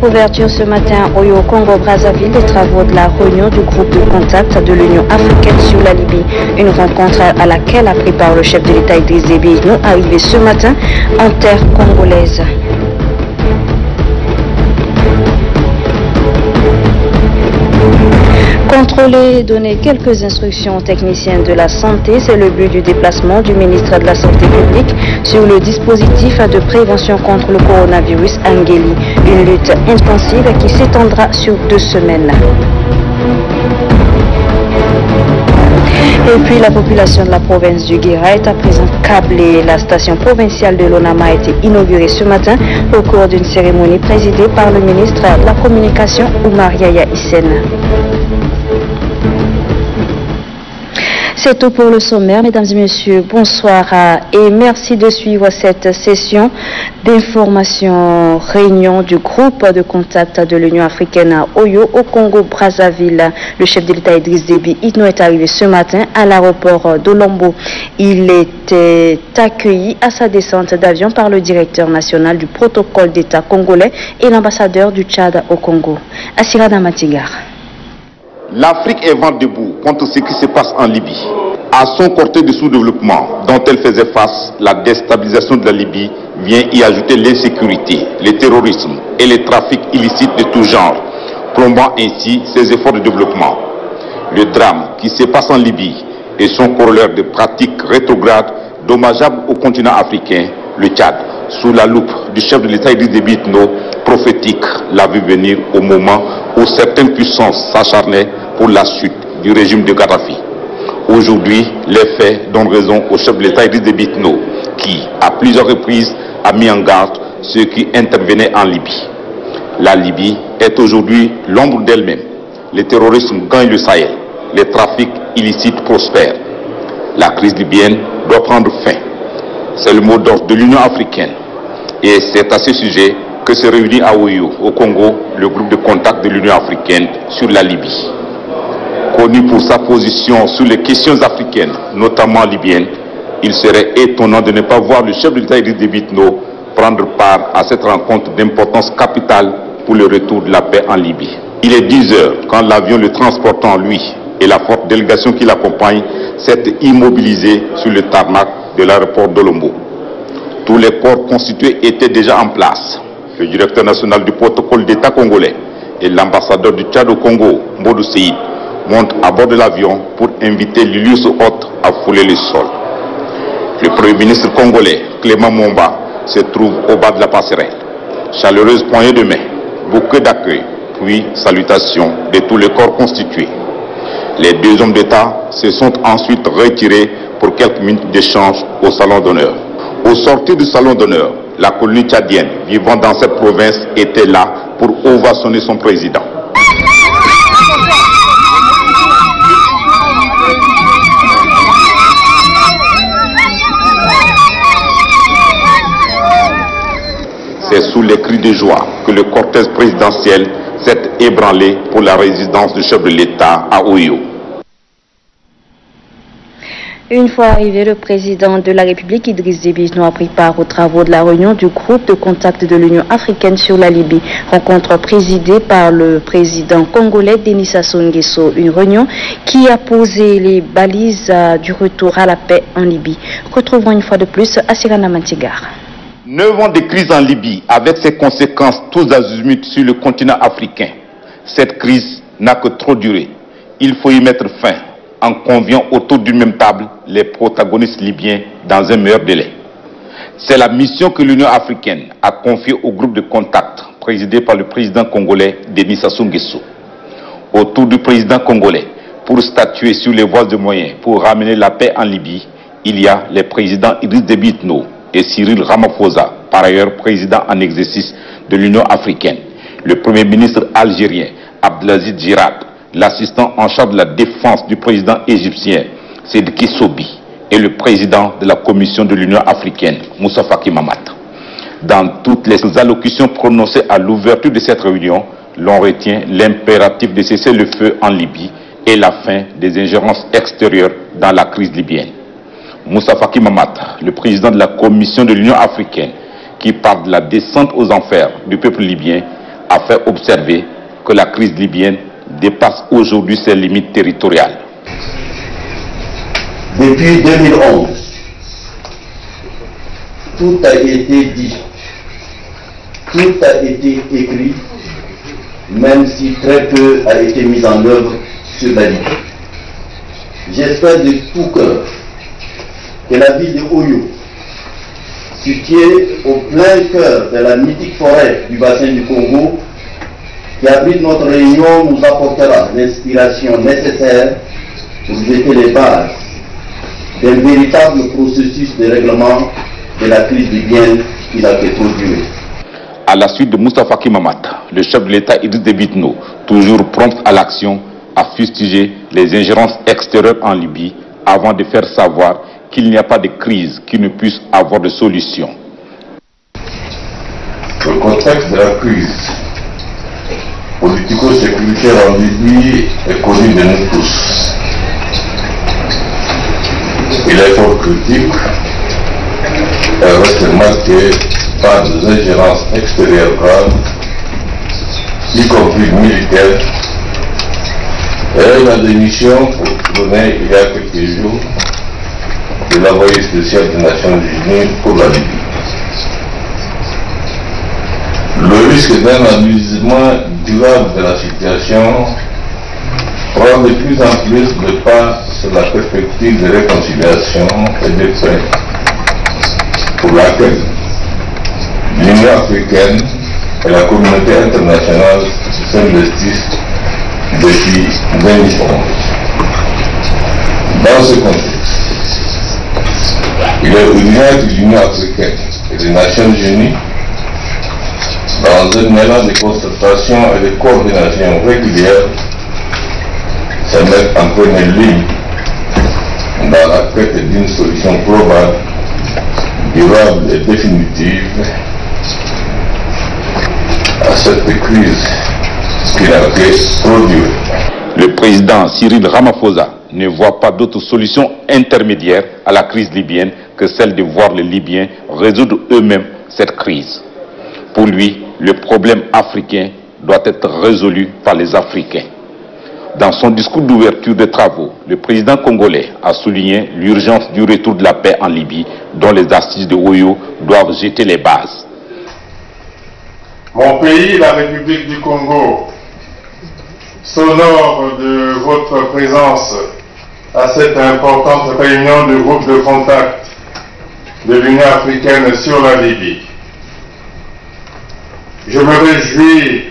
Ouverture ce matin au Congo-Brazzaville des travaux de la réunion du groupe de contact de l'Union africaine sur la Libye. Une rencontre à laquelle a pris part le chef de l'État Idriss Déby Itno, arrivé ce matin en terre congolaise. Contrôler et donner quelques instructions aux techniciens de la santé, c'est le but du déplacement du ministre de la Santé publique sur le dispositif de prévention contre le coronavirus Angeli. Une lutte intensive qui s'étendra sur 2 semaines. Et puis la population de la province du Guéra est à présent câblée. La station provinciale de l'ONAMA a été inaugurée ce matin au cours d'une cérémonie présidée par le ministre de la Communication Oumar Yaya Hissène. C'est tout pour le sommaire. Mesdames et messieurs, bonsoir et merci de suivre cette session d'information réunion du groupe de contact de l'Union africaine à Oyo au Congo-Brazzaville. Le chef de l'État Idriss Déby Itno est arrivé ce matin à l'aéroport d'Olombo. Il était accueilli à sa descente d'avion par le directeur national du protocole d'État congolais et l'ambassadeur du Tchad au Congo, Assira Damatigar. L'Afrique est vent debout contre ce qui se passe en Libye. À son cortège de sous-développement dont elle faisait face, la déstabilisation de la Libye vient y ajouter l'insécurité, le terrorisme et les trafics illicites de tout genre, plombant ainsi ses efforts de développement. Le drame qui se passe en Libye et son corollaire de pratiques rétrogrades dommageables au continent africain, le Tchad, sous la loupe du chef de l'État Idriss Déby Itno, prophétique, l'a vu venir au moment où certaines puissances s'acharnaient pour la chute du régime de Kadhafi. Aujourd'hui, les faits donnent raison au chef de l'État Idriss Déby Itno, qui, à plusieurs reprises, a mis en garde ceux qui intervenaient en Libye. La Libye est aujourd'hui l'ombre d'elle-même. Le terrorisme gagne le Sahel. Les trafics illicites prospèrent. La crise libyenne doit prendre fin. C'est le mot d'ordre de l'Union africaine. Et c'est à ce sujet que se réunit à Oyo, au Congo, le groupe de contact de l'Union africaine sur la Libye. Connu pour sa position sur les questions africaines, notamment libyennes, il serait étonnant de ne pas voir le chef de l'État Idriss Déby Itno prendre part à cette rencontre d'importance capitale pour le retour de la paix en Libye. Il est 10 heures quand l'avion le transportant, lui, et la forte délégation qui l'accompagne, s'est immobilisé sur le tarmac de l'aéroport d'Olombo. Tous les corps constitués étaient déjà en place. Le directeur national du protocole d'État congolais et l'ambassadeur du Tchad au Congo, Mbodou Seyid, montent à bord de l'avion pour inviter l'illustre hôte à fouler le sol. Le premier ministre congolais, Clément Momba, se trouve au bas de la passerelle. Chaleureuse poignée de main, bouquet d'accueil, puis salutations de tous les corps constitués. Les 2 hommes d'État se sont ensuite retirés pour quelques minutes d'échange au salon d'honneur. Au sortir du salon d'honneur, la colonie tchadienne vivant dans cette province était là pour ovationner son président. C'est sous les cris de joie que le cortège présidentiel s'est ébranlé pour la résidence du chef de l'État à Oyo. Une fois arrivé, le président de la République, Idriss Déby Itno, a pris part aux travaux de la réunion du groupe de contact de l'Union africaine sur la Libye. Rencontre présidée par le président congolais Denis Sassou Nguesso. Une réunion qui a posé les balises du retour à la paix en Libye. Retrouvons une fois de plus Assira Damatigar. 9 ans de crise en Libye avec ses conséquences tous azimuts sur le continent africain. Cette crise n'a que trop duré. Il faut y mettre fin en conviant autour d'une même table les protagonistes libyens dans un meilleur délai. C'est la mission que l'Union africaine a confiée au groupe de contact présidé par le président congolais Denis Sassou Nguesso. Autour du président congolais, pour statuer sur les voies de moyens pour ramener la paix en Libye, il y a les présidents Idriss Déby Itno et Cyril Ramaphosa, par ailleurs président en exercice de l'Union africaine, le premier ministre algérien Abdelaziz Girard, l'assistant en charge de la défense du président égyptien Sediki Sobi et le président de la commission de l'Union africaine, Moussa Faki Mahamat. Dans toutes les allocutions prononcées à l'ouverture de cette réunion, l'on retient l'impératif de cesser le feu en Libye et la fin des ingérences extérieures dans la crise libyenne. Moussa Faki Mahamat, le président de la commission de l'Union africaine, qui parle de la descente aux enfers du peuple libyen, a fait observer que la crise libyenne dépasse aujourd'hui ses limites territoriales. Depuis 2011, tout a été dit, tout a été écrit, même si très peu a été mis en œuvre sur la Libye. J'espère de tout cœur que la ville de Oyo, située au plein cœur de la mythique forêt du bassin du Congo, qui abrite notre réunion, nous apportera l'inspiration nécessaire pour jeter les bases d'un véritable processus de règlement de la crise libyenne qui a fait trop durer. À la suite de Moustapha Faki Mahamat, le chef de l'État Idriss Déby Itno, toujours prompt à l'action, a fustigé les ingérences extérieures en Libye avant de faire savoir qu'il n'y a pas de crise qui ne puisse avoir de solution. Le contexte de la crise politico-sécuritaire en Libye est connu de nous tous. Il est fort critique et reste marqué par des ingérences extérieures graves, y compris militaires, et la démission donnée il y a quelques jours de l'envoyé spécial des Nations Unies pour la Libye. Le risque d'un enlisement durable de la situation prend de plus en plus de pas sur la perspective de réconciliation et de paix pour laquelle l'Union africaine et la communauté internationale s'investissent depuis 2011. Dans ce contexte, il est urgent que l'Union africaine et les Nations Unies, dans un mélange de concertation et de coordination régulière, se mettent en première ligne dans la quête d'une solution globale, durable et définitive à cette crise qui n'a fait trop durer. Le président Cyril Ramaphosa ne voit pas d'autre solution intermédiaire à la crise libyenne que celle de voir les Libyens résoudre eux-mêmes cette crise. Pour lui, le problème africain doit être résolu par les Africains. Dans son discours d'ouverture des travaux, le président congolais a souligné l'urgence du retour de la paix en Libye, dont les assises de Oyo doivent jeter les bases. Mon pays, la République du Congo, s'honore de votre présence à cette importante réunion du groupe de contact de l'Union africaine sur la Libye. Je me réjouis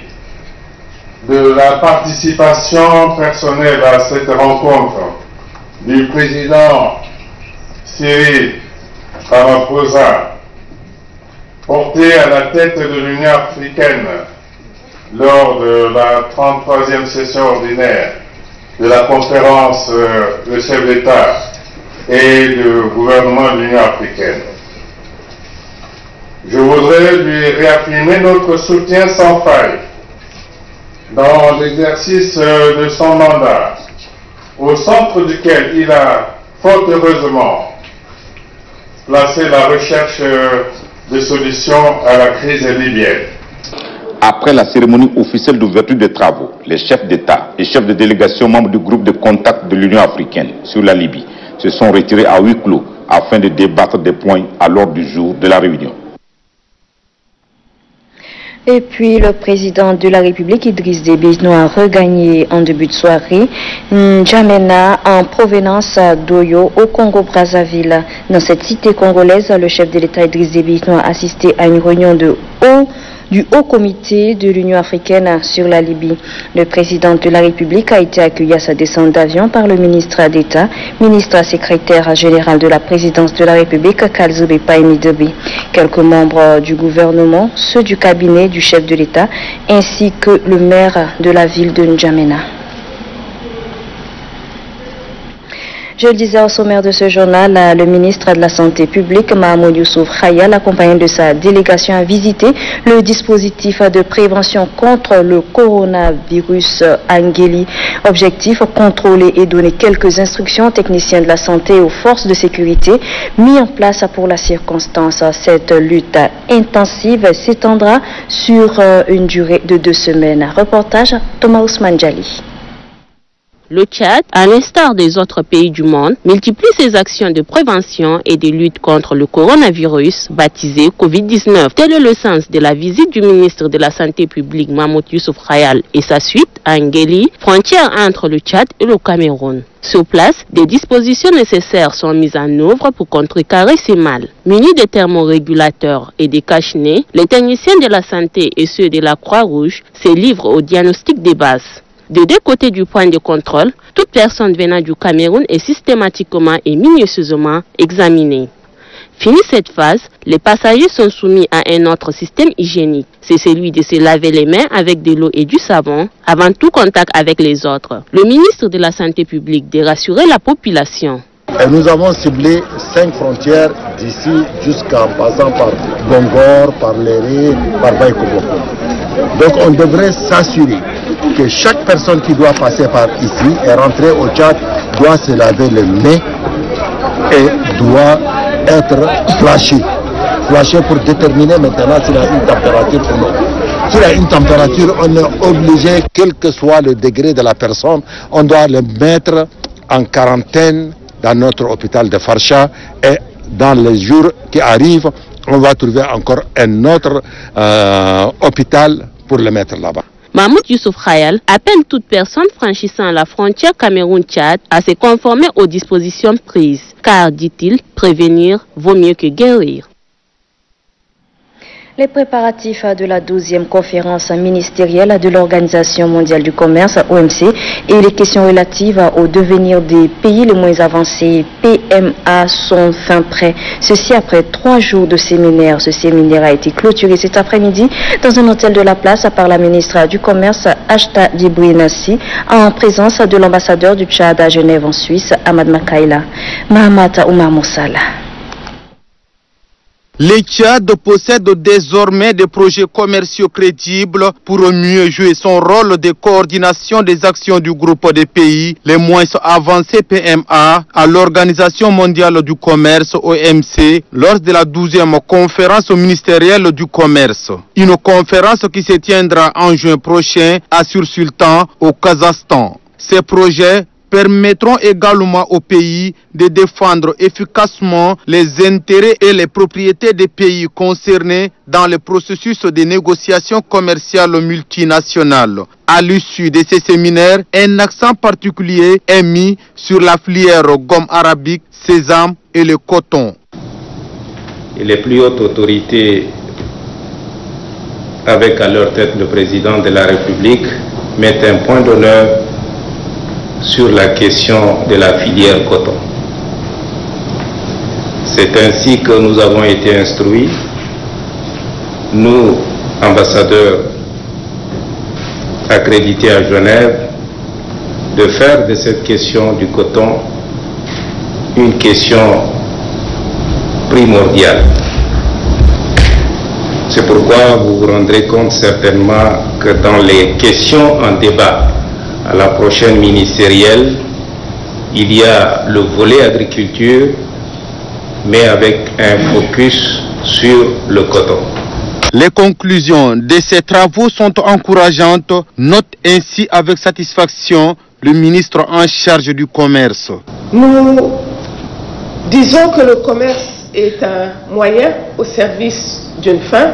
de la participation personnelle à cette rencontre du président Cyril Ramaphosa, porté à la tête de l'Union africaine lors de la 33e session ordinaire de la conférence de chefs d'État et de gouvernement de l'Union africaine. Je voudrais lui réaffirmer notre soutien sans faille dans l'exercice de son mandat, au centre duquel il a fort heureusement placé la recherche de solutions à la crise libyenne. Après la cérémonie officielle d'ouverture des travaux, les chefs d'État et chefs de délégation membres du groupe de contact de l'Union africaine sur la Libye se sont retirés à huis clos afin de débattre des points à l'ordre du jour de la réunion. Et puis, le président de la République, Idriss Déby Itno, a regagné en début de soirée N'Djamena en provenance d'Oyo au Congo-Brazzaville. Dans cette cité congolaise, le chef de l'État, Idriss Déby Itno, a assisté à une réunion du Haut Comité de l'Union africaine sur la Libye. Le président de la République a été accueilli à sa descente d'avion par le ministre d'État, ministre secrétaire général de la présidence de la République, Kalzobe Paimidobe. Quelques membres du gouvernement, ceux du cabinet du chef de l'État, ainsi que le maire de la ville de N'Djamena. Je le disais au sommaire de ce journal, le ministre de la Santé publique, Mahmoud Youssouf Khayal, accompagné de sa délégation, a visité le dispositif de prévention contre le coronavirus Angeli. Objectif, contrôler et donner quelques instructions aux techniciens de la santé et aux forces de sécurité mis en place pour la circonstance. Cette lutte intensive s'étendra sur une durée de 2 semaines. Reportage Thomas Ousmane Djali. Le Tchad, à l'instar des autres pays du monde, multiplie ses actions de prévention et de lutte contre le coronavirus baptisé Covid-19. Tel est le sens de la visite du ministre de la Santé publique Mahmoud Youssouf Khayal et sa suite à Ngeli, frontière entre le Tchad et le Cameroun. Sur place, des dispositions nécessaires sont mises en œuvre pour contrecarrer ces mâles. Munis de thermorégulateurs et des cache-nez, les techniciens de la santé et ceux de la Croix-Rouge se livrent au diagnostic des bases. Des 2 côtés du point de contrôle, toute personne venant du Cameroun est systématiquement et minutieusement examinée. Fini cette phase, les passagers sont soumis à un autre système hygiénique. C'est celui de se laver les mains avec de l'eau et du savon avant tout contact avec les autres. Le ministre de la Santé publique de rassurer la population. Et nous avons ciblé 5 frontières d'ici jusqu'en passant par Bongor, par Léré, par Baïkoboko. Donc on devrait s'assurer que chaque personne qui doit passer par ici et rentrer au Tchad doit se laver les mains et doit être flashé. Flashé pour déterminer maintenant s'il a une température ou non. S'il a une température, on est obligé, quel que soit le degré de la personne, on doit le mettre en quarantaine dans notre hôpital de Farsha, et dans les jours qui arrivent, on va trouver encore un autre hôpital pour le mettre là-bas. Mahmoud Youssouf Khayal appelle toute personne franchissant la frontière Cameroun-Tchad à se conformer aux dispositions prises, car, dit-il, prévenir vaut mieux que guérir. Les préparatifs de la 12e conférence ministérielle de l'Organisation mondiale du commerce, OMC, et les questions relatives au devenir des pays les moins avancés, PMA, sont fin prêts. Ceci après 3 jours de séminaire. Ce séminaire a été clôturé cet après-midi dans un hôtel de la place par la ministre du Commerce, Ashta Dibouinassi, en présence de l'ambassadeur du Tchad à Genève en Suisse, Ahmad Makaïla. Mahamata Oumar Moussala. Le Tchad possède désormais des projets commerciaux crédibles pour mieux jouer son rôle de coordination des actions du groupe des pays les moins avancés PMA à l'Organisation mondiale du commerce OMC lors de la 12e conférence ministérielle du commerce. Une conférence qui se tiendra en juin prochain à Sur-Sultan au Kazakhstan. Ces projets permettront également au pays de défendre efficacement les intérêts et les propriétés des pays concernés dans le processus de négociations commerciales multinationales. À l'issue de ces séminaires, un accent particulier est mis sur la filière gomme arabique, sésame et le coton. Et les plus hautes autorités, avec à leur tête le président de la République, mettent un point d'honneur sur la question de la filière coton. C'est ainsi que nous avons été instruits, nous, ambassadeurs accrédités à Genève, de faire de cette question du coton une question primordiale. C'est pourquoi vous vous rendrez compte certainement que dans les questions en débat à la prochaine ministérielle, il y a le volet agriculture, mais avec un focus sur le coton. Les conclusions de ces travaux sont encourageantes, note ainsi avec satisfaction le ministre en charge du commerce. Nous disons que le commerce est un moyen au service d'une fin,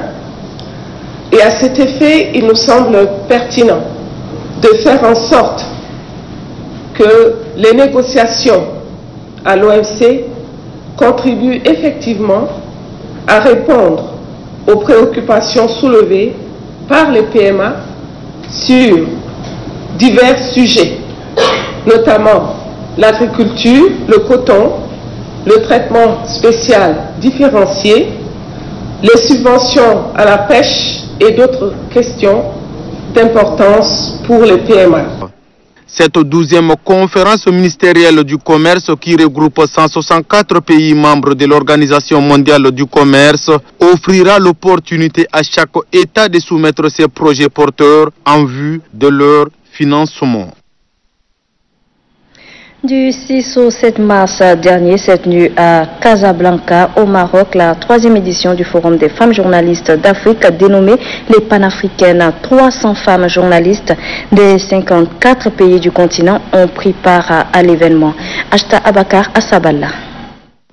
et à cet effet, il nous semble pertinent de faire en sorte que les négociations à l'OMC contribuent effectivement à répondre aux préoccupations soulevées par les PMA sur divers sujets, notamment l'agriculture, le coton, le traitement spécial différencié, les subventions à la pêche et d'autres questions d'importance pour les PMA. Cette 12e conférence ministérielle du commerce qui regroupe 164 pays membres de l'Organisation mondiale du commerce offrira l'opportunité à chaque État de soumettre ses projets porteurs en vue de leur financement. Du 6 au 7 mars dernier s'est tenue à Casablanca, au Maroc, la 3e édition du Forum des femmes journalistes d'Afrique, dénommée les Panafricaines. 300 femmes journalistes des 54 pays du continent ont pris part à l'événement. Ashta Abakar Assaballa.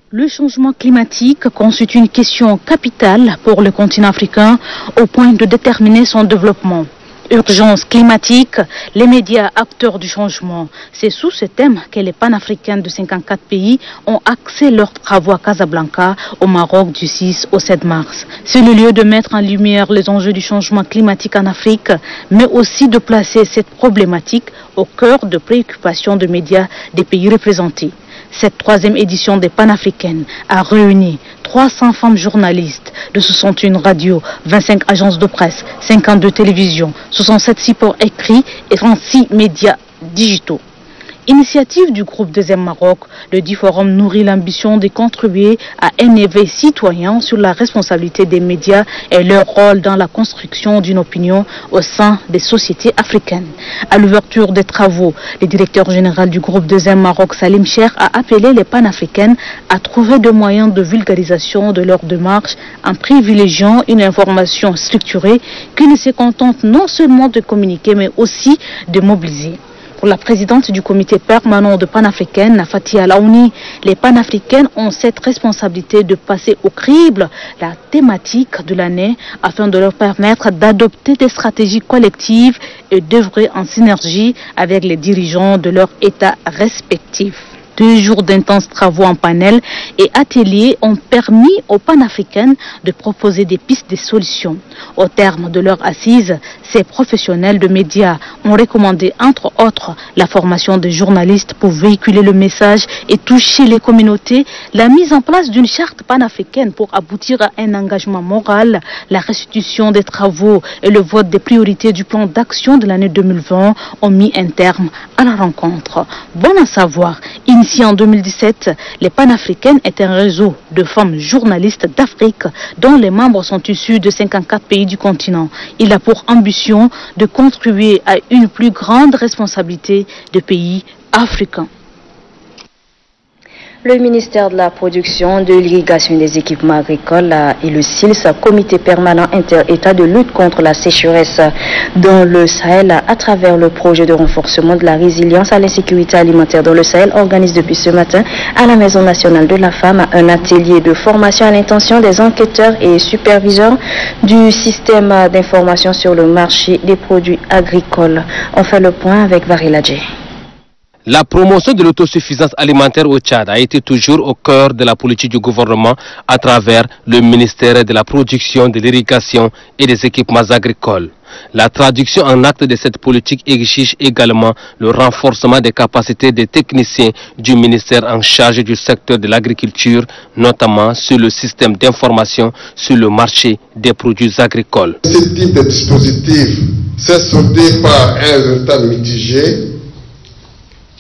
Le changement climatique constitue une question capitale pour le continent africain au point de déterminer son développement. Urgence climatique, les médias acteurs du changement. C'est sous ce thème que les panafricains de 54 pays ont axé leurs travaux à Casablanca, au Maroc, du 6 au 7 mars. C'est le lieu de mettre en lumière les enjeux du changement climatique en Afrique, mais aussi de placer cette problématique au cœur de préoccupations de médias des pays représentés. Cette 3e édition des Panafricaines a réuni 300 femmes journalistes de 61 radios, 25 agences de presse, 52 télévisions, 67 supports écrits et 36 médias digitaux. Initiative du groupe 2e Maroc, le dit forum nourrit l'ambition de contribuer à un éveil citoyen sur la responsabilité des médias et leur rôle dans la construction d'une opinion au sein des sociétés africaines. À l'ouverture des travaux, le directeur général du groupe 2e Maroc, Salim Cheikh, a appelé les panafricaines à trouver des moyens de vulgarisation de leur démarche en privilégiant une information structurée qui ne se contente non seulement de communiquer mais aussi de mobiliser. Pour la présidente du comité permanent de Panafricaines, Fatia Laouni, les Panafricaines ont cette responsabilité de passer au crible la thématique de l'année afin de leur permettre d'adopter des stratégies collectives et d'œuvrer en synergie avec les dirigeants de leur État respectifs. 2 jours d'intenses travaux en panel et ateliers ont permis aux panafricaines de proposer des pistes de solutions. Au terme de leur assise, ces professionnels de médias ont recommandé entre autres la formation des journalistes pour véhiculer le message et toucher les communautés, la mise en place d'une charte panafricaine pour aboutir à un engagement moral, la restitution des travaux et le vote des priorités du plan d'action de l'année 2020 ont mis un terme à la rencontre. Bon à savoir, initié en 2017, les Panafricaines est un réseau de femmes journalistes d'Afrique dont les membres sont issus de 54 pays du continent. Il a pour ambition de contribuer à une plus grande responsabilité des pays africains. Le ministère de la Production, de l'Irrigation et des Équipements Agricoles et le SILS, Comité permanent inter-État de lutte contre la sécheresse dans le Sahel, à travers le projet de renforcement de la résilience à l'insécurité alimentaire dans le Sahel, organise depuis ce matin à la Maison nationale de la femme un atelier de formation à l'intention des enquêteurs et superviseurs du système d'information sur le marché des produits agricoles. On fait le point avec Varela Djé. La promotion de l'autosuffisance alimentaire au Tchad a été toujours au cœur de la politique du gouvernement à travers le ministère de la Production, de l'Irrigation et des Équipements Agricoles. La traduction en acte de cette politique exige également le renforcement des capacités des techniciens du ministère en charge du secteur de l'agriculture, notamment sur le système d'information sur le marché des produits agricoles. Ce type de dispositif s'est soldé par un résultat mitigé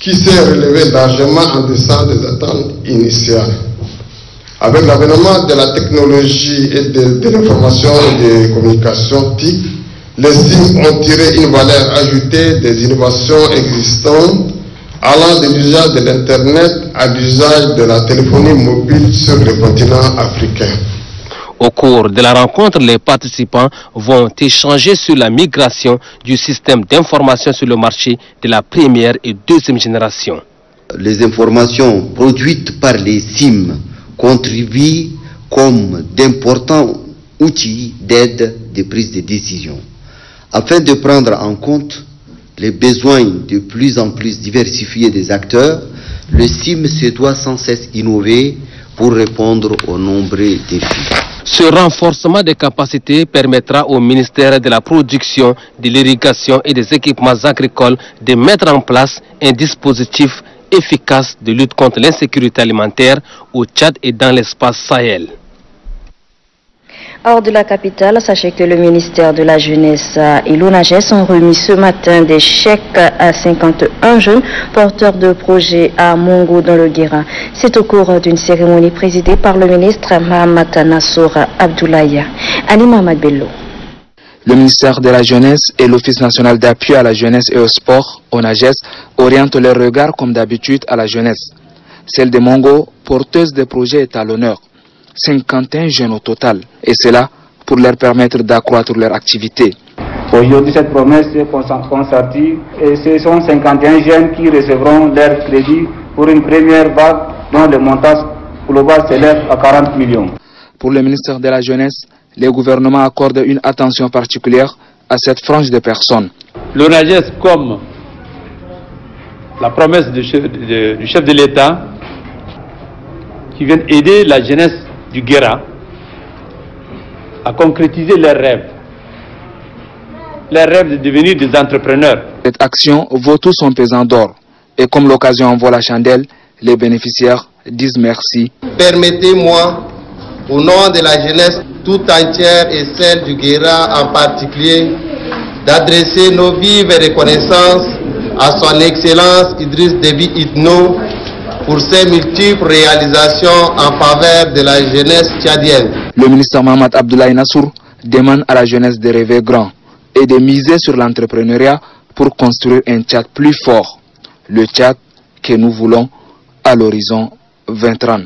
qui s'est relevé largement en deçà des attentes initiales. Avec l'avènement de la technologie et de l'information et des communications TIC, les SIM ont tiré une valeur ajoutée des innovations existantes allant de l'usage de l'Internet à l'usage de la téléphonie mobile sur le continent africain. Au cours de la rencontre, les participants vont échanger sur la migration du système d'information sur le marché de la première et deuxième génération. Les informations produites par les SIM contribuent comme d'importants outils d'aide de prise de décision. Afin de prendre en compte les besoins de plus en plus diversifiés des acteurs, le SIM se doit sans cesse innover pour répondre aux nombreux défis. Ce renforcement des capacités permettra au ministère de la Production, de l'Irrigation et des Équipements Agricoles de mettre en place un dispositif efficace de lutte contre l'insécurité alimentaire au Tchad et dans l'espace Sahel. Hors de la capitale, sachez que le ministère de la Jeunesse et l'ONAGES ont remis ce matin des chèques à 51 jeunes porteurs de projets à Mongo dans le Guéra. C'est au cours d'une cérémonie présidée par le ministre Mahamat Nassour Abdoulaye. Ali Mohamed Bello. Le ministère de la Jeunesse et l'Office national d'appui à la jeunesse et au sport, ONAGES, orientent leur regard comme d'habitude à la jeunesse. Celle de Mongo, porteuse de projets, est à l'honneur. 51 jeunes au total, et cela pour leur permettre d'accroître leur activité. Aujourd'hui, cette promesse est concertée et ce sont 51 jeunes qui recevront leur crédit pour une première vague dont le montant global s'élève à 40 millions. Pour le ministère de la Jeunesse, le gouvernement accorde une attention particulière à cette frange de personnes. L'ONAGES, comme la promesse du chef de l'État, qui vient aider la jeunesse du Guéra à concrétiser leurs rêves de devenir des entrepreneurs. Cette action vaut tout son pesant d'or et comme l'occasion en vaut la chandelle, les bénéficiaires disent merci. Permettez-moi, au nom de la jeunesse tout entière et celle du Guéra en particulier, d'adresser nos vives reconnaissances à son Excellence Idriss Déby Itno pour ses multiples réalisations en faveur de la jeunesse tchadienne. Le ministre Mahamat Abdoulaye Nassour demande à la jeunesse de rêver grand et de miser sur l'entrepreneuriat pour construire un Tchad plus fort. Le Tchad que nous voulons à l'horizon 2030.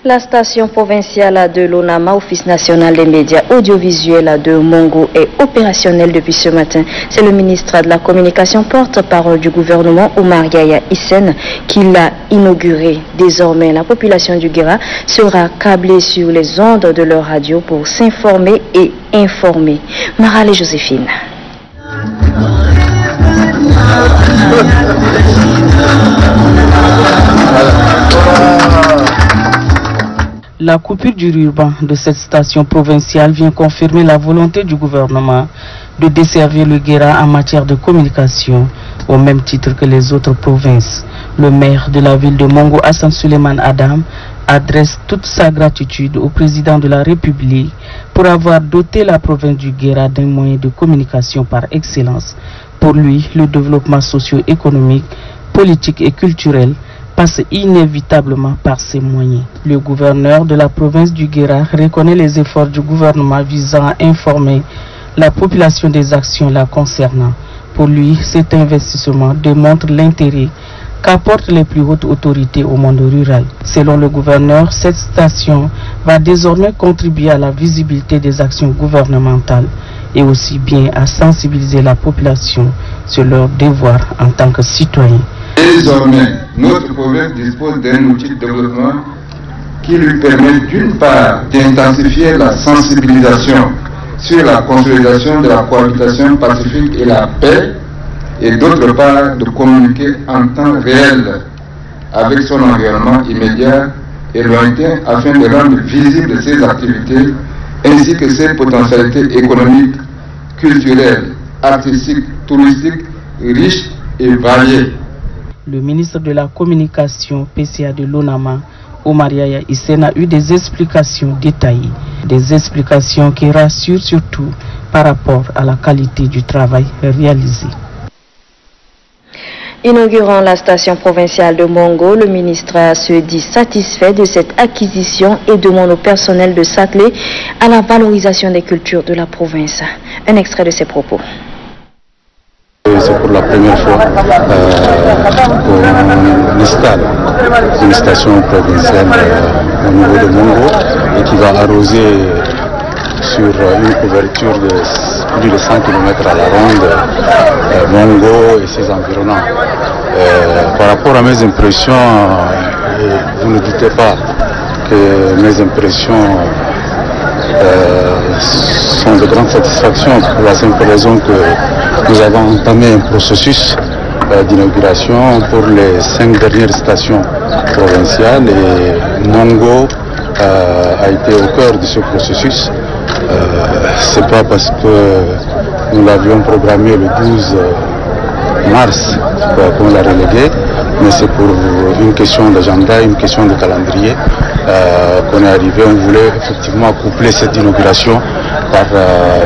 La station provinciale de l'ONAMA, Office national des médias audiovisuels de Mongo, est opérationnelle depuis ce matin. C'est le ministre de la Communication, porte-parole du gouvernement, Omar Yaya Hissène, qui l'a inauguré. Désormais, la population du Guéra sera câblée sur les ondes de leur radio pour s'informer et informer. Maral et Joséphine. La coupure du ruban de cette station provinciale vient confirmer la volonté du gouvernement de desservir le Guéra en matière de communication au même titre que les autres provinces. Le maire de la ville de Mongo, Hassan Suleiman Adam, adresse toute sa gratitude au président de la République pour avoir doté la province du Guéra d'un moyen de communication par excellence. Pour lui, le développement socio-économique, politique et culturel passe inévitablement par ces moyens. Le gouverneur de la province du Guéra reconnaît les efforts du gouvernement visant à informer la population des actions la concernant. Pour lui, cet investissement démontre l'intérêt qu'apportent les plus hautes autorités au monde rural. Selon le gouverneur, cette station va désormais contribuer à la visibilité des actions gouvernementales et aussi bien à sensibiliser la population sur leurs devoirs en tant que citoyens. Désormais, notre province dispose d'un outil de développement qui lui permet d'une part d'intensifier la sensibilisation sur la consolidation de la cohabitation pacifique et la paix, et d'autre part de communiquer en temps réel avec son environnement immédiat et lointain afin de rendre visibles ses activités ainsi que ses potentialités économiques, culturelles, artistiques, touristiques, riches et variées. Le ministre de la Communication, PCA de l'ONAMA, Omar Yaya Hissène, a eu des explications détaillées, des explications qui rassurent surtout par rapport à la qualité du travail réalisé. Inaugurant la station provinciale de Mongo, le ministre se dit satisfait de cette acquisition et demande au personnel de s'atteler à la valorisation des cultures de la province. Un extrait de ses propos. C'est pour la première fois qu'on installe une station provinciale au niveau de Mongo et qui va arroser sur une couverture de plus de 100 km à la ronde Mongo et ses environnants. Par rapport à mes impressions, vous ne doutez pas que mes impressions sont de grande satisfaction pour la simple raison que nous avons entamé un processus d'inauguration pour les 5 dernières stations provinciales et Mongo a été au cœur de ce processus. C'est pas parce que nous l'avions programmé le 12 mars qu'on l'a relégué, mais c'est pour une question d'agenda, une question de calendrier. qu'on est arrivé. On voulait effectivement coupler cette inauguration par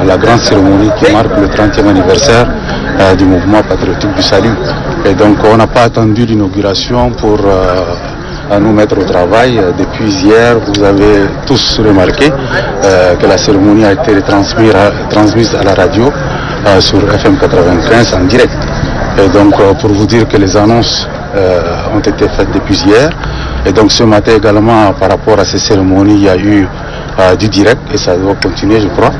la grande cérémonie qui marque le 30e anniversaire du mouvement patriotique du salut. Et donc on n'a pas attendu l'inauguration pour nous mettre au travail. Depuis hier, vous avez tous remarqué que la cérémonie a été transmise à la radio sur FM 95 en direct. Et donc pour vous dire que les annonces ont été faites depuis hier. Et donc ce matin également, par rapport à ces cérémonies, il y a eu du direct et ça doit continuer, je crois.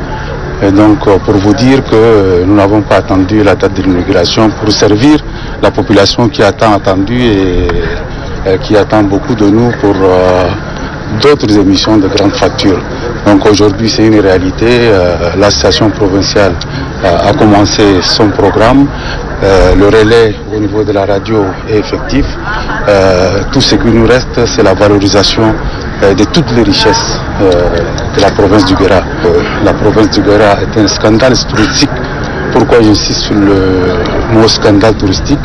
Et donc pour vous dire que nous n'avons pas attendu la date de l'inauguration pour servir la population qui a tant attendu et qui attend beaucoup de nous pour d'autres émissions de grande facture. Donc aujourd'hui c'est une réalité, l'association provinciale a commencé son programme, le relais au niveau de la radio est effectif, tout ce qui nous reste c'est la valorisation de toutes les richesses de la province du Guéra. La province du Guéra est un scandale touristique. Pourquoi j'insiste sur le mot scandale touristique?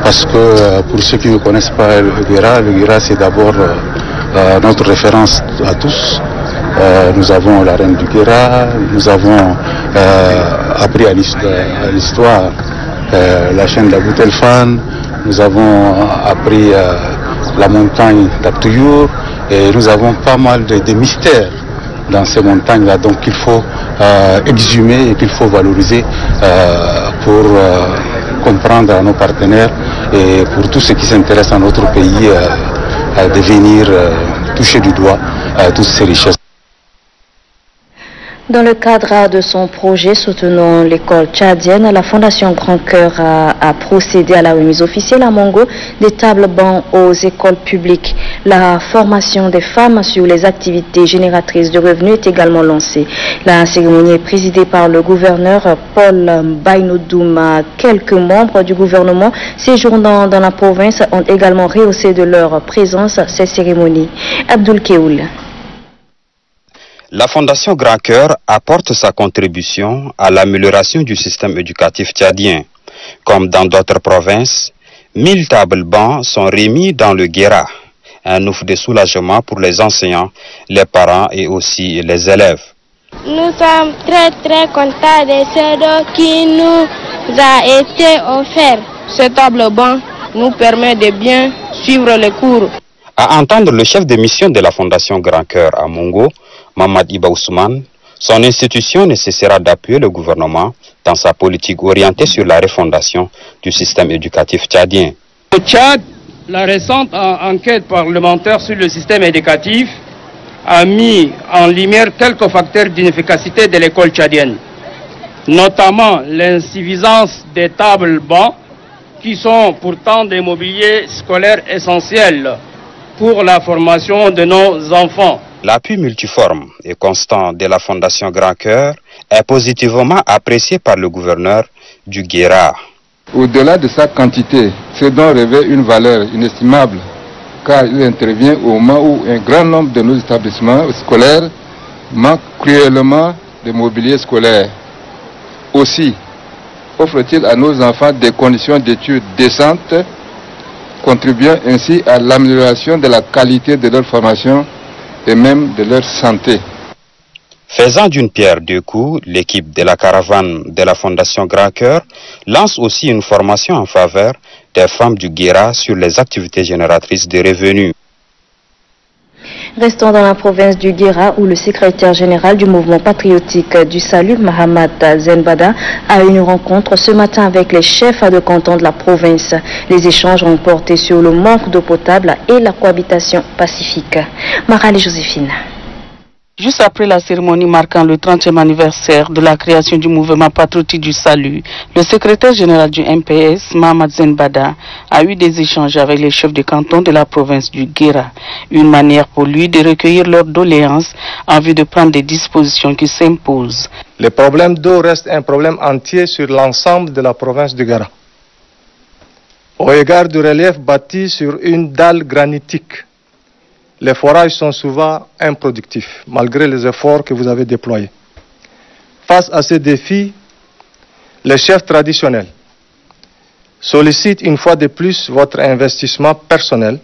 Parce que pour ceux qui ne connaissent pas le Guéra c'est d'abord notre référence à tous. Nous avons la reine du Guéra, nous avons appris à l'histoire la chaîne d'Aboutelfan, nous avons appris la montagne d'Abtouyour et nous avons pas mal de mystères dans ces montagnes-là, donc il faut exhumer et qu'il faut valoriser pour comprendre à nos partenaires et pour tous ceux qui s'intéressent à notre pays de venir toucher du doigt toutes ces richesses. Dans le cadre de son projet soutenant l'école tchadienne, la Fondation Grand Cœur a procédé à la remise officielle à Mongo des tables bancs aux écoles publiques. La formation des femmes sur les activités génératrices de revenus est également lancée. La cérémonie est présidée par le gouverneur Paul Bainodoum. Quelques membres du gouvernement séjournant dans la province ont également rehaussé de leur présence ces cérémonies. Abdoul Keoul. La Fondation Grand Cœur apporte sa contribution à l'amélioration du système éducatif tchadien. Comme dans d'autres provinces, 1000 tables bancs sont remis dans le Guéra. Un ouf de soulagement pour les enseignants, les parents et aussi les élèves. Nous sommes très contents de ce don qui nous a été offert. Ce table banc nous permet de bien suivre les cours. À entendre le chef de mission de la Fondation Grand Cœur à Mongo, Mamad Iba Ousmane, son institution ne cessera d'appuyer le gouvernement dans sa politique orientée sur la refondation du système éducatif tchadien. Au Tchad, la récente enquête parlementaire sur le système éducatif a mis en lumière quelques facteurs d'inefficacité de l'école tchadienne, notamment l'insuffisance des tables bancs qui sont pourtant des mobiliers scolaires essentiels pour la formation de nos enfants. L'appui multiforme et constant de la Fondation Grand Cœur est positivement apprécié par le gouverneur du Guéra. Au-delà de sa quantité, ce don revêt une valeur inestimable car il intervient au moment où un grand nombre de nos établissements scolaires manquent cruellement de mobilier scolaire. Aussi, offre-t-il à nos enfants des conditions d'études décentes, contribuant ainsi à l'amélioration de la qualité de leur formation et même de leur santé. Faisant d'une pierre deux coups, l'équipe de la caravane de la Fondation Grand Cœur lance aussi une formation en faveur des femmes du Guéra sur les activités génératrices de revenus. Restons dans la province du Guéra où le secrétaire général du mouvement patriotique du salut, Mahamat Zenbada, a eu une rencontre ce matin avec les chefs de canton de la province. Les échanges ont porté sur le manque d'eau potable et la cohabitation pacifique. Marali Joséphine. Juste après la cérémonie marquant le 30e anniversaire de la création du mouvement patriotique du salut, le secrétaire général du MPS, Mahamat Zenbada, a eu des échanges avec les chefs de canton de la province du Guéra. Une manière pour lui de recueillir leurs doléances en vue de prendre des dispositions qui s'imposent. Le problème d'eau reste un problème entier sur l'ensemble de la province du Guéra. Au égard du relief bâti sur une dalle granitique, les forages sont souvent improductifs, malgré les efforts que vous avez déployés. Face à ces défis, les chefs traditionnels sollicitent une fois de plus votre investissement personnel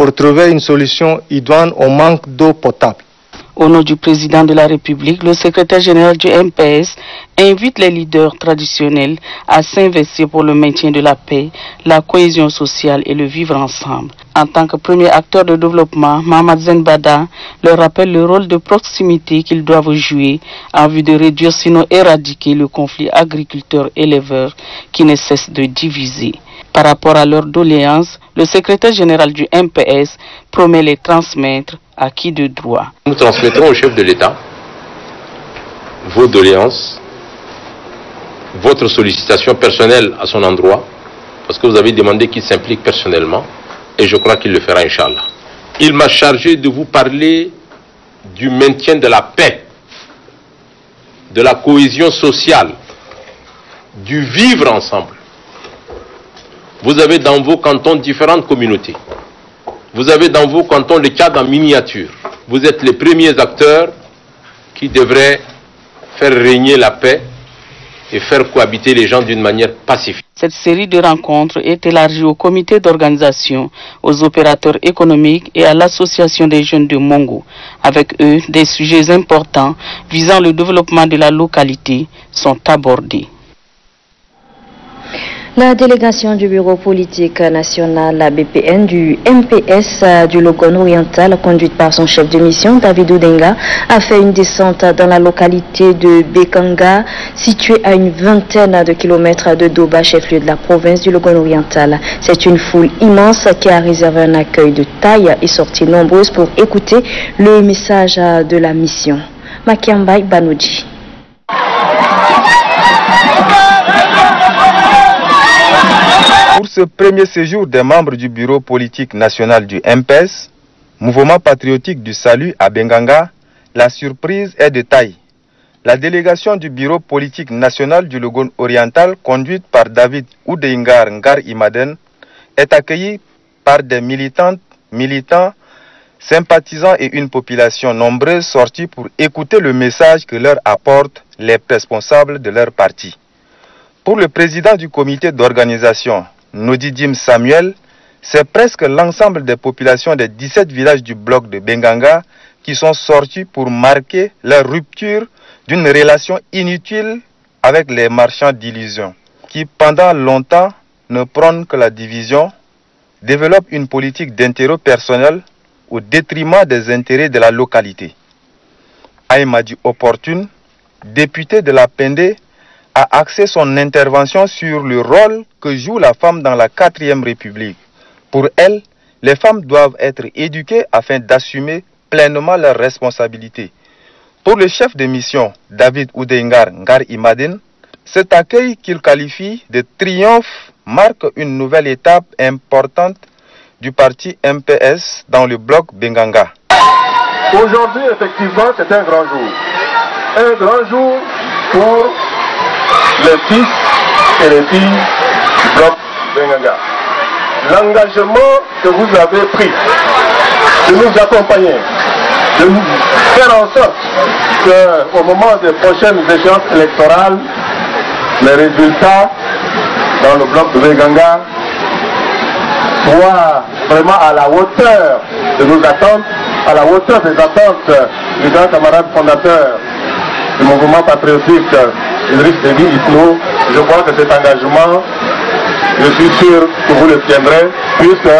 pour trouver une solution idoine au manque d'eau potable. Au nom du président de la République, le secrétaire général du MPS invite les leaders traditionnels à s'investir pour le maintien de la paix, la cohésion sociale et le vivre ensemble. En tant que premier acteur de développement, Mohamed Zenbada leur rappelle le rôle de proximité qu'ils doivent jouer en vue de réduire sinon éradiquer le conflit agriculteur-éleveur qui ne cesse de diviser. Par rapport à leurs doléances, le secrétaire général du MPS promet les transmettre à qui de droit. Nous transmettrons au chef de l'État vos doléances, votre sollicitation personnelle à son endroit, parce que vous avez demandé qu'il s'implique personnellement, et je crois qu'il le fera, Inch'Allah. Il m'a chargé de vous parler du maintien de la paix, de la cohésion sociale, du vivre ensemble. Vous avez dans vos cantons différentes communautés. Vous avez dans vos cantons le Tchad en miniature. Vous êtes les premiers acteurs qui devraient faire régner la paix et faire cohabiter les gens d'une manière pacifique. Cette série de rencontres est élargie au comité d'organisation, aux opérateurs économiques et à l'association des jeunes de Mongo. Avec eux, des sujets importants visant le développement de la localité sont abordés. La délégation du bureau politique national, la BPN du MPS du Logone oriental, conduite par son chef de mission, David Oudenga, a fait une descente dans la localité de Bekanga, située à une vingtaine de kilomètres de Doba, chef-lieu de la province du Logone oriental. C'est une foule immense qui a réservé un accueil de taille et sorti nombreuse pour écouter le message de la mission. Makiambay Banouji. Pour ce premier séjour des membres du bureau politique national du MPS, Mouvement patriotique du salut à Benganga, la surprise est de taille. La délégation du bureau politique national du Logone oriental, conduite par David Oudengar Ngar Imaden, est accueillie par des militantes, militants, sympathisants et une population nombreuse sortie pour écouter le message que leur apportent les responsables de leur parti. Pour le président du comité d'organisation, Nodidim Samuel, c'est presque l'ensemble des populations des 17 villages du bloc de Benganga qui sont sortis pour marquer leur rupture d'une relation inutile avec les marchands d'illusions, qui pendant longtemps ne prônent que la division, développent une politique d'intérêt personnel au détriment des intérêts de la localité. Aïmadi Opportune, député de la Pendé, a axé son intervention sur le rôle que joue la femme dans la 4e République. Pour elle, les femmes doivent être éduquées afin d'assumer pleinement leurs responsabilités. Pour le chef de mission, David Oudengar Ngar Imaden, cet accueil qu'il qualifie de triomphe marque une nouvelle étape importante du parti MPS dans le bloc Benganga. Aujourd'hui, effectivement, c'est un grand jour. Un grand jour pour les fils et les filles du bloc Benganga. L'engagement que vous avez pris de nous accompagner, de nous faire en sorte qu'au moment des prochaines échéances électorales, les résultats dans le bloc de Benganga soient vraiment à la hauteur de nos attentes, à la hauteur des attentes du grand camarade fondateur du mouvement patriotique Idriss Déby Itno. Je crois que cet engagement, je suis sûr que vous le tiendrez, puisque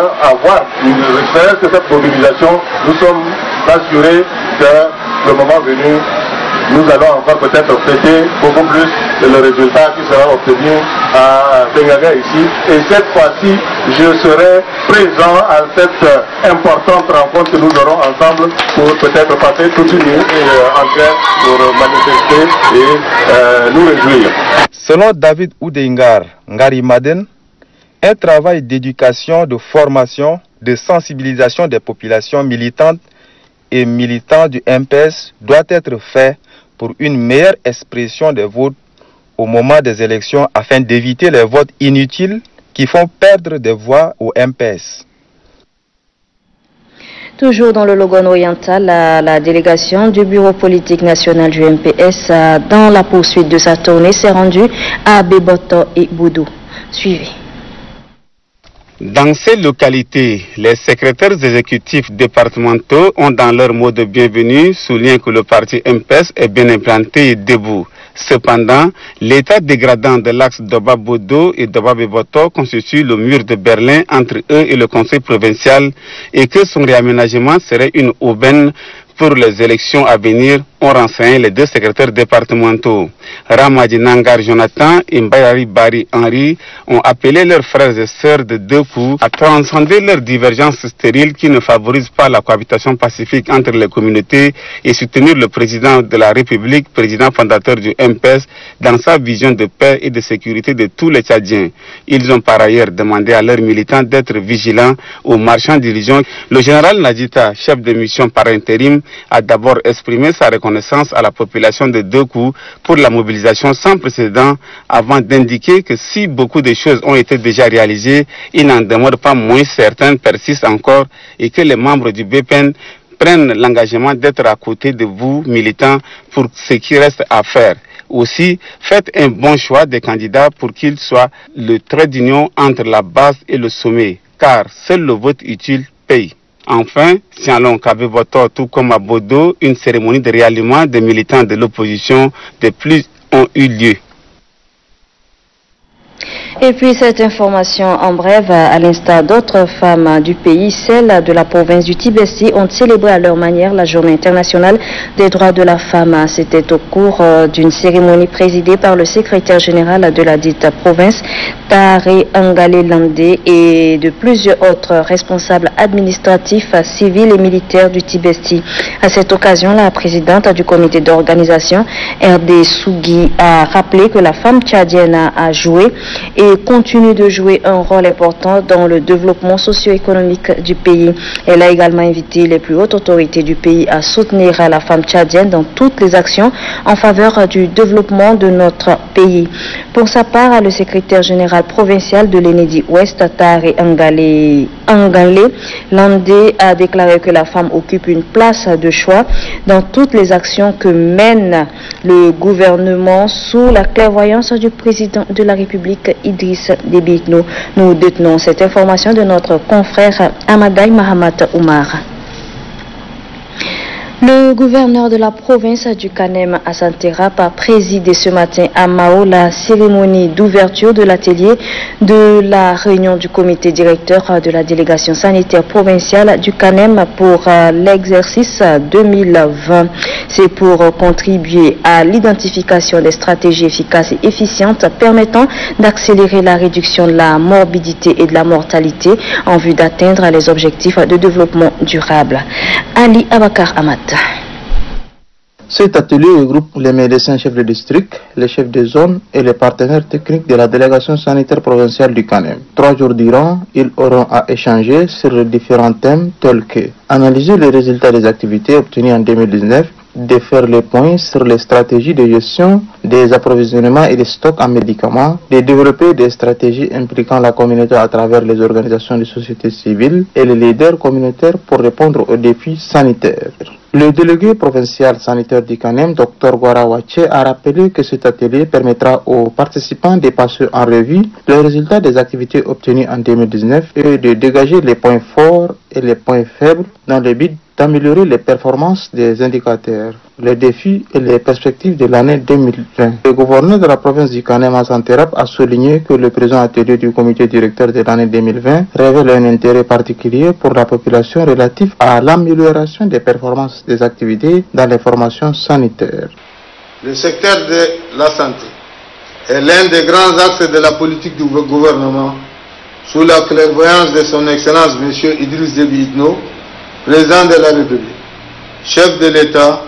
j'espère que cette mobilisation, nous sommes assurés que le moment venu, nous allons encore peut-être fêter beaucoup plus le résultat qui sera obtenu à Benganga ici. Et cette fois-ci, je serai présent à cette importante rencontre que nous aurons ensemble pour peut-être passer toute une nuit entière pour manifester et nous réjouir. Selon David Oudengar Ngari Maden, un travail d'éducation, de formation, de sensibilisation des populations militantes et militants du MPS doit être fait pour une meilleure expression des votes au moment des élections afin d'éviter les votes inutiles qui font perdre des voix au MPS. Toujours dans le Logone oriental, la délégation du bureau politique national du MPS, dans la poursuite de sa tournée, s'est rendue à Beboto et Boudou. Suivez. Dans ces localités, les secrétaires exécutifs départementaux ont dans leur mot de bienvenue souligné que le parti MPS est bien implanté et debout. Cependant, l'état dégradant de l'axe Doba-Bodo et Doba-Beboto constitue le mur de Berlin entre eux et le conseil provincial et que son réaménagement serait une aubaine pour les élections à venir, ont renseigné les deux secrétaires départementaux. Ramadi Nangar Jonathan et Mbayari Bari Henri ont appelé leurs frères et sœurs de deux coups à transcender leurs divergences stériles qui ne favorisent pas la cohabitation pacifique entre les communautés et soutenir le président de la République, président fondateur du MPS, dans sa vision de paix et de sécurité de tous les Tchadiens. Ils ont par ailleurs demandé à leurs militants d'être vigilants aux marchands dirigeants. Le général Nadjita, chef de mission par intérim, a d'abord exprimé sa reconnaissance à la population de deux coups pour la mobilisation sans précédent avant d'indiquer que si beaucoup de choses ont été déjà réalisées, il n'en demeure pas moins certaines persistent encore et que les membres du BPN prennent l'engagement d'être à côté de vous, militants, pour ce qui reste à faire. Aussi, faites un bon choix des candidats pour qu'ils soient le trait d'union entre la base et le sommet, car seul le vote utile paye. Enfin, signalons qu'à Beboto, tout comme à Bodo, une cérémonie de réalignement des militants de l'opposition de plus ont eu lieu. Et puis cette information en bref, à l'instar d'autres femmes du pays, celles de la province du Tibesti ont célébré à leur manière la journée internationale des droits de la femme. C'était au cours d'une cérémonie présidée par le secrétaire général de la dite province, Tare Angale Landé, et de plusieurs autres responsables administratifs, civils et militaires du Tibesti. À cette occasion, la présidente du comité d'organisation, RD Sougui, a rappelé que la femme tchadienne a joué et continue de jouer un rôle important dans le développement socio-économique du pays. Elle a également invité les plus hautes autorités du pays à soutenir la femme tchadienne dans toutes les actions en faveur du développement de notre pays. Pour sa part, le secrétaire général provincial de l'Enedi Ouest, Tare Angale Landé, a déclaré que la femme occupe une place de choix dans toutes les actions que mène le gouvernement sous la clairvoyance du président de la République, Idriss Déby Itno. Nous détenons cette information de notre confrère Amadaï Mahamat Oumar. Le gouverneur de la province du Kanem, Hassan Terap, a présidé ce matin à Mao la cérémonie d'ouverture de l'atelier de la réunion du comité directeur de la délégation sanitaire provinciale du Kanem pour l'exercice 2020. C'est pour contribuer à l'identification des stratégies efficaces et efficientes permettant d'accélérer la réduction de la morbidité et de la mortalité en vue d'atteindre les objectifs de développement durable. Ali Abakar Amat. Cet atelier regroupe les médecins chefs de district, les chefs de zone et les partenaires techniques de la délégation sanitaire provinciale du Kanem. 3 jours durant, ils auront à échanger sur les différents thèmes tels que analyser les résultats des activités obtenues en 2019, de faire les points sur les stratégies de gestion des approvisionnements et des stocks en médicaments, de développer des stratégies impliquant la communauté à travers les organisations de société civile et les leaders communautaires pour répondre aux défis sanitaires. Le délégué provincial sanitaire du Kanem, Dr Gwara Wache, a rappelé que cet atelier permettra aux participants de passer en revue les résultats des activités obtenues en 2019 et de dégager les points forts et les points faibles dans le but d'améliorer les performances des indicateurs, les défis et les perspectives de l'année 2020. Le gouverneur de la province du Kanem, Hassan Terap, a souligné que le présent atelier du comité directeur de l'année 2020 révèle un intérêt particulier pour la population relatif à l'amélioration des performances des activités dans les formations sanitaires. Le secteur de la santé est l'un des grands axes de la politique du gouvernement sous la clairvoyance de son Excellence M. Idriss Déby Itno, président de la République, chef de l'État,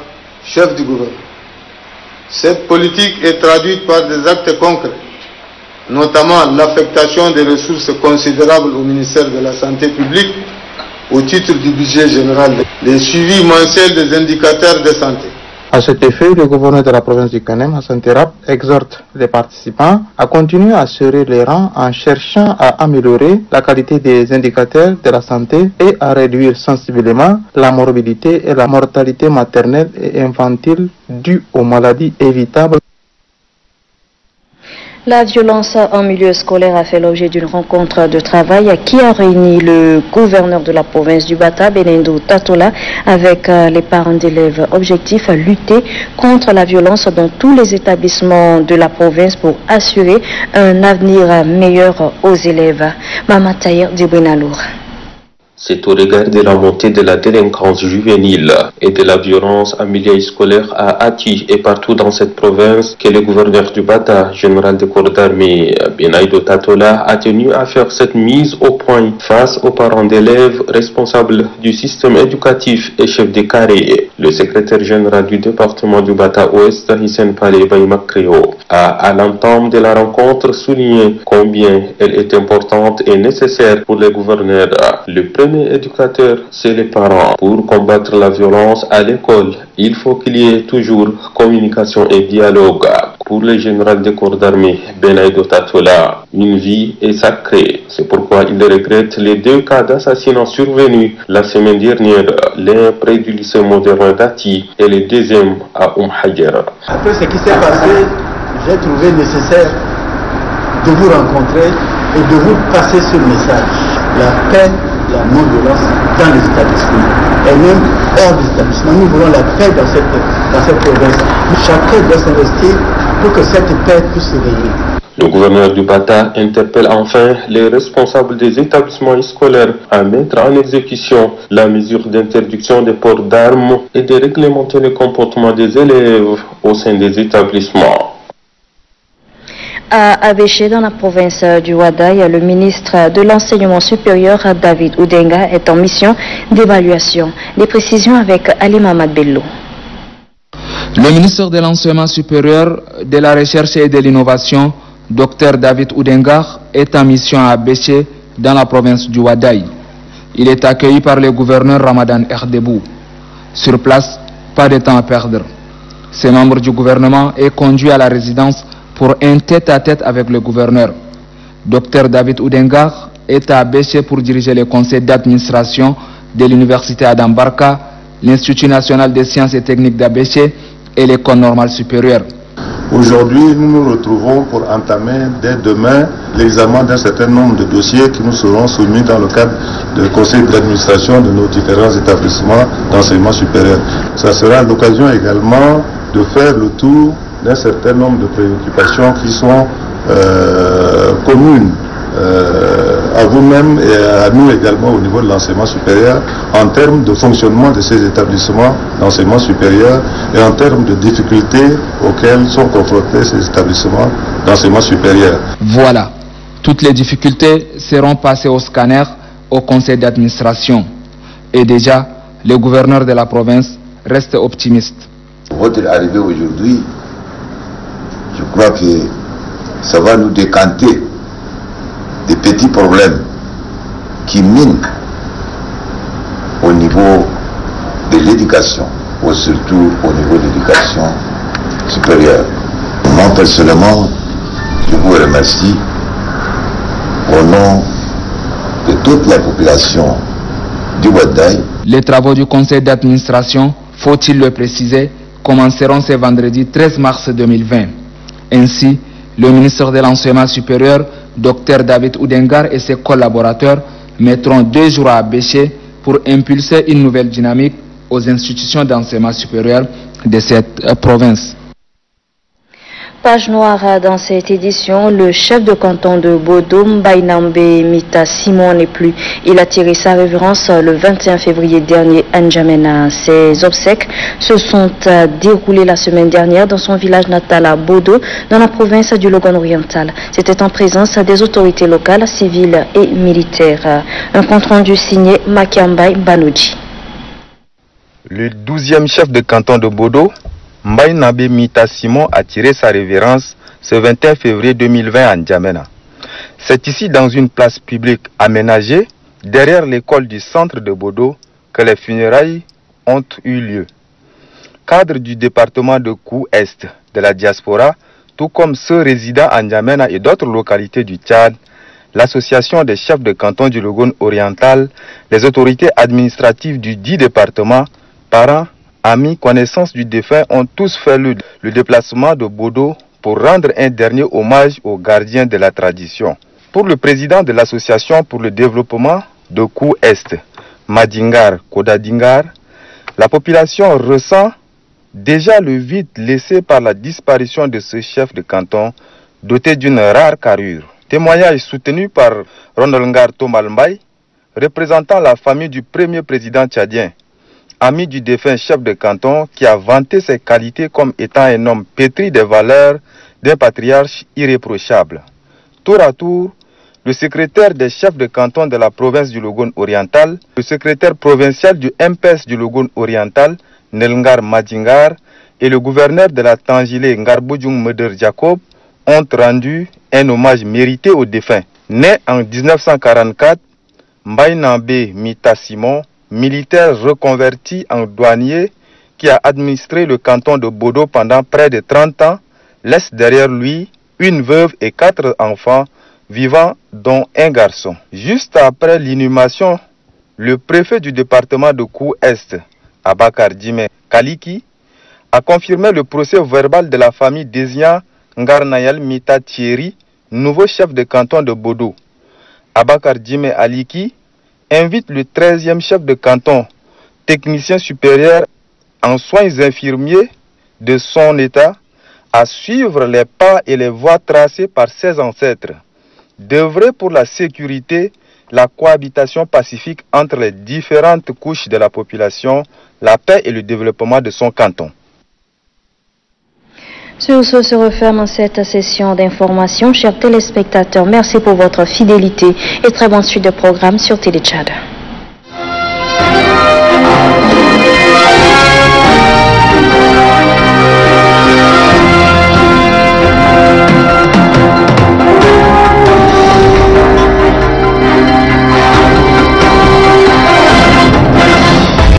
chef du gouvernement. Cette politique est traduite par des actes concrets, notamment l'affectation des ressources considérables au ministère de la Santé publique au titre du budget général, le suivi mensuel des indicateurs de santé. À cet effet, le gouverneur de la province du Kanem, Hassan Terap, exhorte les participants à continuer à serrer les rangs en cherchant à améliorer la qualité des indicateurs de la santé et à réduire sensiblement la morbidité et la mortalité maternelle et infantile dues aux maladies évitables. La violence en milieu scolaire a fait l'objet d'une rencontre de travail qui a réuni le gouverneur de la province du Bata, Benendo Tatola, avec les parents d'élèves. Objectif, lutter contre la violence dans tous les établissements de la province pour assurer un avenir meilleur aux élèves. Mama Tahir Dibouinalour. C'est au regard de la montée de la délinquance juvénile et de la violence en milieu scolaire à Ati et partout dans cette province que le gouverneur du Bata, général de corps d'armée Benaido Tatola, a tenu à faire cette mise au point face aux parents d'élèves responsables du système éducatif et chef de carré. Le secrétaire général du département du Bata Ouest, Hissène Palé Baïmakreo, a à l'entame de la rencontre souligné combien elle est importante et nécessaire pour le gouverneur. Le premier éducateur, c'est les parents. Pour combattre la violence à l'école, il faut qu'il y ait toujours communication et dialogue. Pour le général de corps d'armée Benaido Tatola, une vie est sacrée. C'est pourquoi il regrette les 2 cas d'assassinat survenus la semaine dernière, l'un près du lycée moderne d'Ati et le deuxième à Hajar. Après ce qui s'est passé, j'ai trouvé nécessaire de vous rencontrer et de vous passer ce message. La paix, la non-violence dans les établissements et même hors des établissements. Nous voulons la paix dans cette province. Chacun doit s'investir pour que cette paix puisse se réunir. Le gouverneur du Bata interpelle enfin les responsables des établissements scolaires à mettre en exécution la mesure d'interdiction des ports d'armes et de réglementer le comportement des élèves au sein des établissements. À Abéché, dans la province du Wadaï, le ministre de l'Enseignement supérieur, David Oudenga, est en mission d'évaluation. Des précisions avec Ali Mamad Bello. Le ministre de l'Enseignement supérieur, de la Recherche et de l'Innovation, Dr David Oudenga, est en mission à Abéché, dans la province du Wadaï. Il est accueilli par le gouverneur Ramadan Erdebou. Sur place, pas de temps à perdre. Ce membre du gouvernement est conduit à la résidence pour un tête-à-tête avec le gouverneur. Dr David Oudenga est à Abéché pour diriger le conseil d'administration de l'université Adam Barka, l'Institut national des sciences et techniques d'Abéché et l'école normale supérieure. Aujourd'hui, nous nous retrouvons pour entamer dès demain l'examen d'un certain nombre de dossiers qui nous seront soumis dans le cadre du conseil d'administration de nos différents établissements d'enseignement supérieur. Ça sera l'occasion également de faire le tour d'un certain nombre de préoccupations qui sont communes à vous-même et à nous également au niveau de l'enseignement supérieur en termes de fonctionnement de ces établissements d'enseignement supérieur et en termes de difficultés auxquelles sont confrontés ces établissements d'enseignement supérieur. Voilà, toutes les difficultés seront passées au scanner au conseil d'administration. Et déjà, le gouverneur de la province reste optimiste. Votre arrivée aujourd'hui, je crois que ça va nous décanter des petits problèmes qui minent au niveau de l'éducation, ou surtout au niveau de l'éducation supérieure. Moi personnellement, je vous remercie au nom de toute la population du Wadaï. Les travaux du conseil d'administration, faut-il le préciser, commenceront ce vendredi 13 mars 2020. Ainsi, le ministre de l'Enseignement supérieur, Dr David Oudenga et ses collaborateurs mettront 2 jours à Abéché pour impulser une nouvelle dynamique aux institutions d'enseignement supérieur de cette province. Page noire dans cette édition, le chef de canton de Bodo, Mbainambe Mita Simon n'est plus. Il a tiré sa révérence le 21 février dernier à N'Djamena. Ses obsèques se sont déroulées la semaine dernière dans son village natal à Bodo, dans la province du Logone oriental. C'était en présence des autorités locales, civiles et militaires. Un compte rendu signé Makiambai Banouji. Le 12e chef de canton de Bodo, Mbainambe Mita Simon, a tiré sa révérence ce 21 février 2020 à N'Djamena. C'est ici, dans une place publique aménagée, derrière l'école du centre de Bodo, que les funérailles ont eu lieu. Cadre du département de Kou-Est de la diaspora, tout comme ceux résidant à N'Djamena et d'autres localités du Tchad, l'association des chefs de canton du Logone oriental, les autorités administratives du dit département, parents, amis, connaissances du défunt ont tous fait le déplacement de Bodo pour rendre un dernier hommage aux gardiens de la tradition. Pour le président de l'association pour le développement de Kou-Est, Madingar Kodadingar, la population ressent déjà le vide laissé par la disparition de ce chef de canton doté d'une rare carrure. Témoignage soutenu par Ronalngar Tomalmbaï, représentant la famille du premier président tchadien, ami du défunt chef de canton qui a vanté ses qualités comme étant un homme pétri des valeurs d'un patriarche irréprochable. Tour à tour, le secrétaire des chefs de canton de la province du Logone oriental, le secrétaire provincial du MPS du Logone oriental, Nelngar Madingar, et le gouverneur de la Tangilé Ngarbojung Meder Jacob ont rendu un hommage mérité au défunt. Né en 1944, Mbaye Nambé Mita Simon, militaire reconverti en douanier qui a administré le canton de Bodo pendant près de 30 ans, laisse derrière lui une veuve et 4 enfants vivants, dont un garçon. Juste après l'inhumation, le préfet du département de Kou-Est, Abakar Djime Kaliki, a confirmé le procès verbal de la famille désignant Ngarnayal Mita Thierry, nouveau chef de canton de Bodo. Abakar Djime Aliki invite le 13e chef de canton, technicien supérieur en soins infirmiers de son état, à suivre les pas et les voies tracées par ses ancêtres, d'œuvrer pour la sécurité, la cohabitation pacifique entre les différentes couches de la population, la paix et le développement de son canton. Sur ce se referme cette session d'information. Chers téléspectateurs, merci pour votre fidélité et très bonne suite de programme sur Télé Tchad.